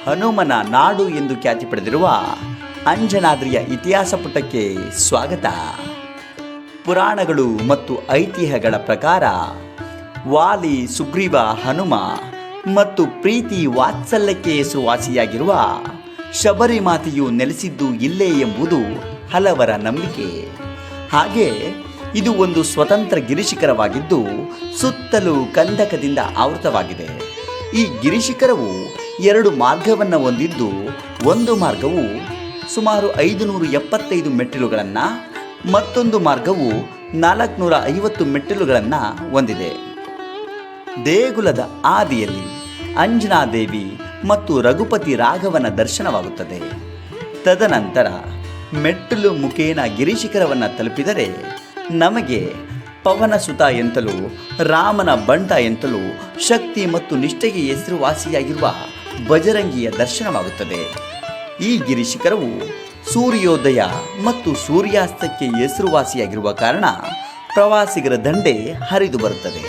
ಹನುಮನ ನಾಡು ಎಂದು ಖ್ಯಾತಿ ಪಡೆದಿರುವ ಅಂಜನಾದ್ರಿಯ ಇತಿಹಾಸ ಪುಟಕ್ಕೆ ಸ್ವಾಗತ. ಪುರಾಣಗಳು ಮತ್ತು ಐತಿಹ್ಯಗಳ ಪ್ರಕಾರ ವಾಲಿ, ಸುಗ್ರೀವ, ಹನುಮ ಮತ್ತು ಪ್ರೀತಿ ವಾತ್ಸಲ್ಯಕ್ಕೆ ಹೆಸರುವಾಸಿಯಾಗಿರುವ ಶಬರಿಮಾತೆಯು ನೆಲೆಸಿದ್ದು ಇಲ್ಲೇ ಎಂಬುದು ಹಲವರ ನಂಬಿಕೆ. ಹಾಗೆ ಇದು ಒಂದು ಸ್ವತಂತ್ರ ಗಿರಿಶಿಖರವಾಗಿದ್ದು ಸುತ್ತಲೂ ಕಂದಕದಿಂದ ಆವೃತವಾಗಿದೆ. ಈ ಗಿರಿಶಿಖರವು 2 ಮಾರ್ಗವನ್ನು ಹೊಂದಿದ್ದು, ಒಂದು ಮಾರ್ಗವು ಸುಮಾರು 575 ಮೆಟ್ಟಿಲುಗಳನ್ನು, ಮತ್ತೊಂದು ಮಾರ್ಗವು 450 ಮೆಟ್ಟಿಲುಗಳನ್ನು ಹೊಂದಿದೆ. ದೇಗುಲದ ಆದಿಯಲ್ಲಿ ಅಂಜನಾದೇವಿ ಮತ್ತು ರಘುಪತಿ ರಾಘವನ ದರ್ಶನವಾಗುತ್ತದೆ. ತದನಂತರ ಮೆಟ್ಟಿಲು ಮುಖೇನ ಗಿರಿಶಿಖರವನ್ನು ತಲುಪಿದರೆ ನಮಗೆ ಪವನಸುತ ಎಂತಲೂ ರಾಮನ ಬಂಟ ಎಂತಲೂ ಶಕ್ತಿ ಮತ್ತು ನಿಷ್ಠೆಗೆ ಹೆಸರುವಾಸಿಯಾಗಿರುವ ಬಜರಂಗಿಯ ದರ್ಶನವಾಗುತ್ತದೆ. ಈ ಗಿರಿಶಿಖರವು ಸೂರ್ಯೋದಯ ಮತ್ತು ಸೂರ್ಯಾಸ್ತಕ್ಕೆ ಹೆಸರುವಾಸಿಯಾಗಿರುವ ಕಾರಣ ಪ್ರವಾಸಿಗರ ದಂಡೆ ಹರಿದು ಬರುತ್ತದೆ.